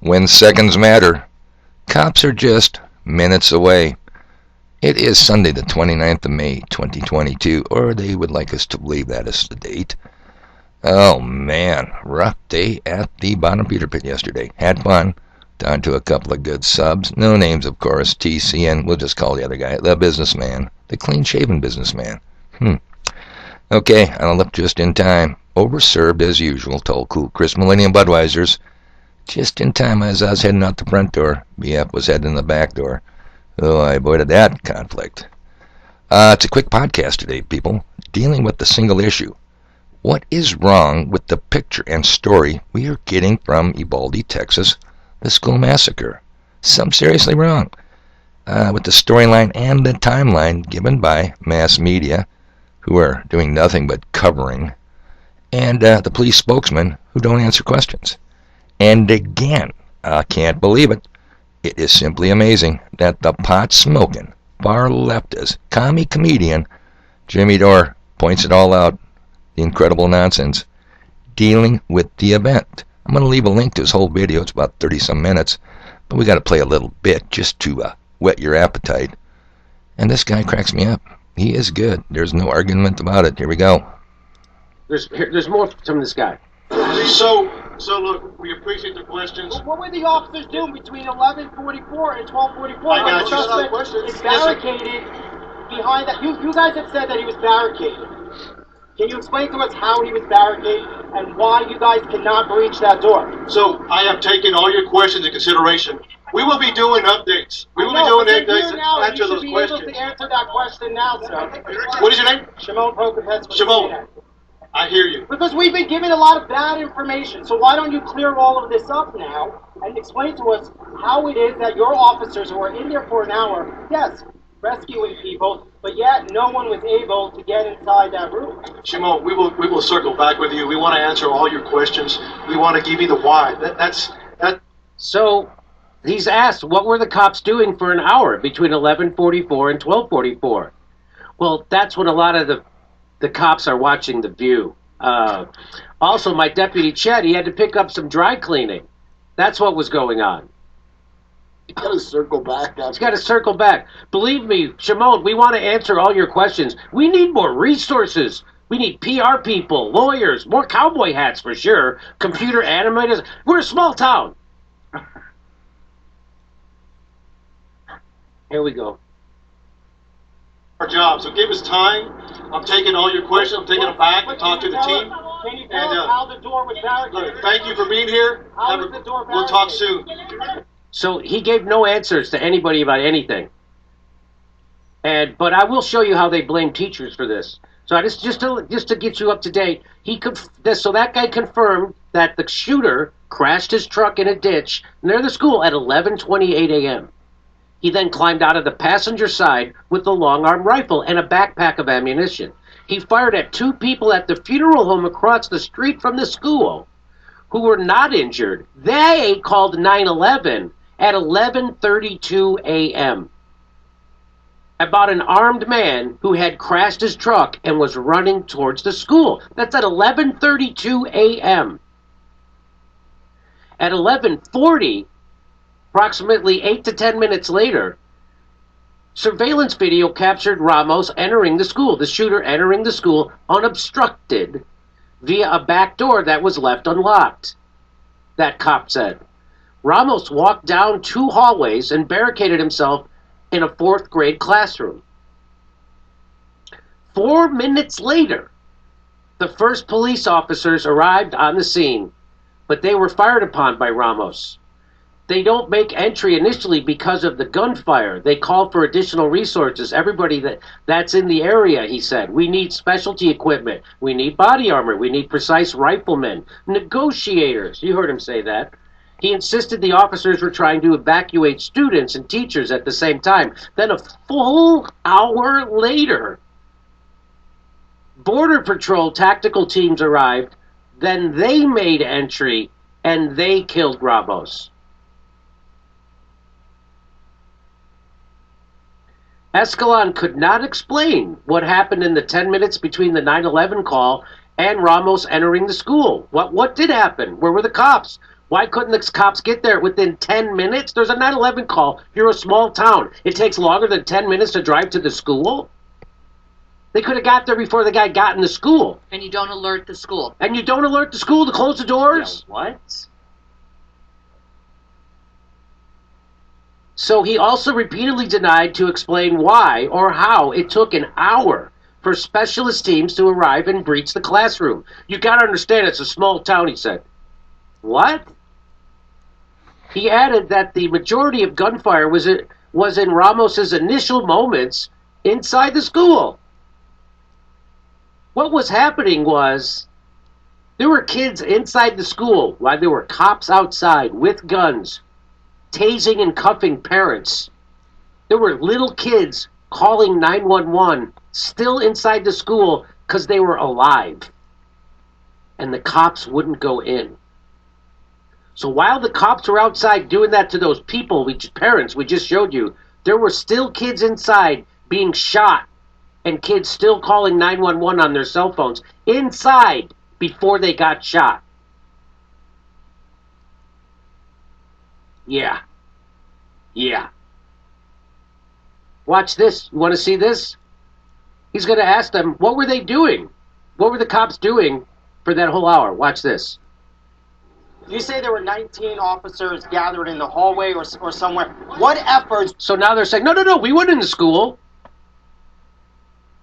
When seconds matter, cops are just minutes away. It is Sunday the 29th of May, 2022, or they would like us to believe that is the date. Oh man, rough day at the bottom Peter Pit yesterday. Had fun. Down to a couple of good subs. No names, of course. TC, and we'll just call the other guy the businessman. The clean-shaven businessman. Okay, I'll up just in time. Overserved as usual, told cool Chris Millennium Budweiser's. Just in time as I was heading out the front door. BF was heading in the back door. Oh, I avoided that conflict. It's a quick podcast today, people. Dealing with the single issue. What is wrong with the picture and story we are getting from Uvalde, Texas, the school massacre? Something seriously wrong with the storyline and the timeline given by mass media, who are doing nothing but covering, and the police spokesman who don't answer questions. And again, I can't believe it. It is simply amazing that the pot-smoking, far-leftist, commie comedian Jimmy Dore points it all out, the incredible nonsense, dealing with the event. I'm going to leave a link to his whole video. It's about 30-some minutes, but we got to play a little bit just to whet your appetite. And this guy cracks me up. He is good. There's no argument about it. Here we go. There's more from this guy. So look, we appreciate the questions. What were the officers doing between 11:44 and 12:44? I got you. Some questions. It's barricaded behind that. You guys have said that he was barricaded. Can you explain to us how he was barricaded and why you guys cannot breach that door? So I have taken all your questions into consideration. We will be doing updates. We will be doing updates to answer those questions. You should be able to answer that question now, sir. What is your name? Shimon Prokopets. Shimon. I hear you. Because we've been given a lot of bad information, so why don't you clear all of this up now and explain to us how it is that your officers who were in there for an hour, yes, rescuing people, but yet no one was able to get inside that room. Shimon, we will circle back with you. We want to answer all your questions. We want to give you the why. So he's asked, what were the cops doing for an hour between 11:44 and 12:44? Well, that's when a lot of the cops are watching The View. Also, my deputy Chet, he had to pick up some dry cleaning. That's what was going on. You gotta circle back. He's got to circle back. Believe me, Shimon, we want to answer all your questions. We need more resources. We need PR people, lawyers, more cowboy hats for sure, computer animators. We're a small town. Here we go. Our job. So give us time. I'm taking all your questions. I'm taking them back and talk to the team. Can you tell us how the door was barricaded? Thank you for being here. How was the door We'll talk barricaded? soon. So he gave no answers to anybody about anything. But I will show you how they blame teachers for this. So I just to get you up to date, so that guy confirmed that the shooter crashed his truck in a ditch near the school at 11:28 a.m. He then climbed out of the passenger side with a long-arm rifle and a backpack of ammunition. He fired at two people at the funeral home across the street from the school who were not injured. They called 911 at 11:32 a.m. about an armed man who had crashed his truck and was running towards the school. That's at 11:32 a.m. At 11:40, approximately 8 to 10 minutes later, surveillance video captured Ramos entering the school, the shooter entering the school unobstructed via a back door that was left unlocked, that cop said. Ramos walked down 2 hallways and barricaded himself in a 4th grade classroom. 4 minutes later, the first police officers arrived on the scene, but they were fired upon by Ramos. They don't make entry initially because of the gunfire. They call for additional resources. Everybody that's in the area, he said. We need specialty equipment. We need body armor. We need precise riflemen. Negotiators. You heard him say that. He insisted the officers were trying to evacuate students and teachers at the same time. Then a full hour later, Border Patrol tactical teams arrived. Then they made entry and they killed Ramos. Escalon could not explain what happened in the 10 minutes between the 9/11 call and Ramos entering the school. What did happen? Where were the cops? Why couldn't the cops get there within 10 minutes? There's a 9/11 call. You're a small town. It takes longer than 10 minutes to drive to the school? They could have got there before the guy got in the school. And you don't alert the school. And you don't alert the school to close the doors? Yeah, what? So he also repeatedly denied to explain why or how it took an hour for specialist teams to arrive and breach the classroom. You got to understand, it's a small town, he said. What? He added that the majority of gunfire was in Ramos's initial moments inside the school. What was happening was there were kids inside the school while there were cops outside with guns, tasing and cuffing parents. There were little kids calling 911 still inside the school because they were alive. And the cops wouldn't go in. So while the cops were outside doing that to those people, parents we just showed you, there were still kids inside being shot and kids still calling 911 on their cell phones inside before they got shot. Yeah. Watch this. You want to see this? He's going to ask them, what were they doing? What were the cops doing for that whole hour? Watch this. You say there were 19 officers gathered in the hallway or somewhere. What efforts So now they're saying, no, we weren't in the school.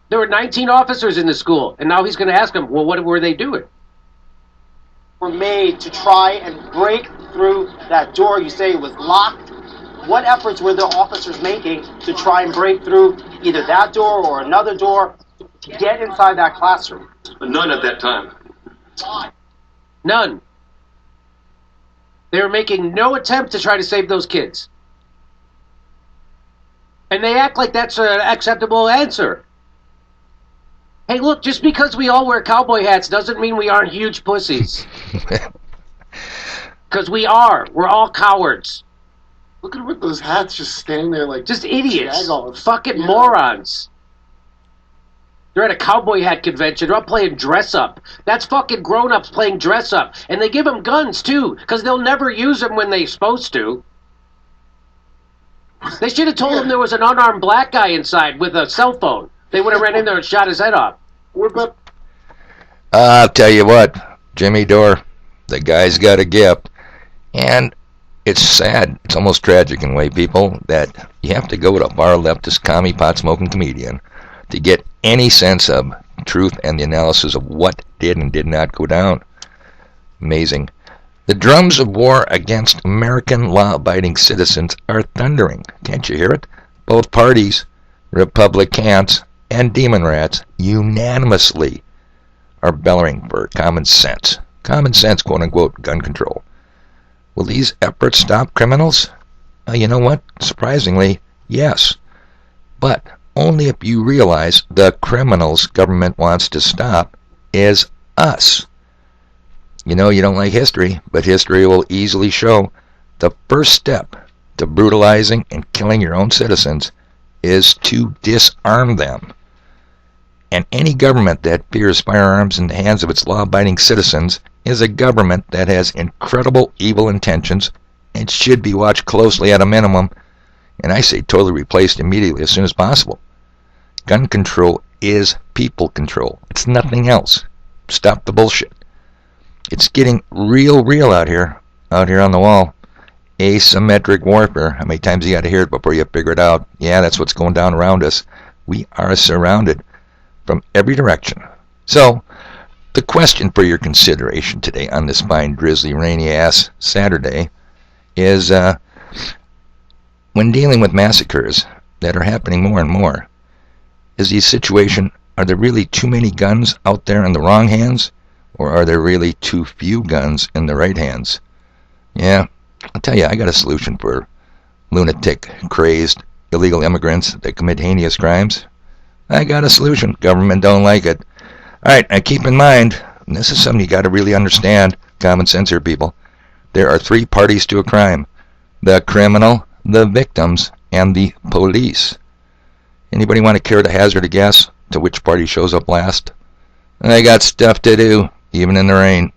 There were 19 officers in the school. And now he's going to ask them, well, what were they doing? were made to try and break through that door? You say it was locked. What efforts were the officers making to try and break through either that door or another door to get inside that classroom? None at that time. None. They were making no attempt to try to save those kids. And they act like that's an acceptable answer. Hey, look, just because we all wear cowboy hats doesn't mean we aren't huge pussies. Because we are. We're all cowards. Look at what those hats just standing there like Just idiots. jagoffs. Fucking Yeah. morons. They're at a cowboy hat convention. They're all playing dress up. That's fucking grown-ups playing dress up. And they give them guns, too, because they'll never use them when they're supposed to. They should have told him there was an unarmed black guy inside with a cell phone. They would have ran in there and shot his head off. What about I'll tell you what, Jimmy Dore, the guy's got a gift. And it's sad, it's almost tragic in a way, people, that you have to go with a far leftist, commie, pot-smoking comedian to get any sense of truth and the analysis of what did and did not go down. Amazing. The drums of war against American law-abiding citizens are thundering. Can't you hear it? Both parties, Republicans and Demon Rats, unanimously are bellowing for common sense. Common sense, quote-unquote, gun control. Will these efforts stop criminals? You know what? Surprisingly, yes. But only if you realize the criminals government wants to stop is us. You know you don't like history, but history will easily show the first step to brutalizing and killing your own citizens is to disarm them. And any government that fears firearms in the hands of its law-abiding citizens is a government that has incredible evil intentions and should be watched closely at a minimum, and I say totally replaced immediately as soon as possible. Gun control is people control. It's nothing else. Stop the bullshit. It's getting real out here on the wall. Asymmetric warfare. How many times you got to hear it before you figure it out? Yeah, that's what's going down around us. We are surrounded from every direction. So, the question for your consideration today on this fine, drizzly, rainy-ass Saturday is, when dealing with massacres that are happening more and more, is the situation, are there really too many guns out there in the wrong hands, or are there really too few guns in the right hands? Yeah, I'll tell you, I got a solution for lunatic, crazed, illegal immigrants that commit heinous crimes. I got a solution. Government don't like it. Alright, now keep in mind, and this is something you got to really understand, common sense here, people. There are three parties to a crime: the criminal, the victims, and the police. Anybody want to care to hazard a guess to which party shows up last? I got stuff to do, even in the rain.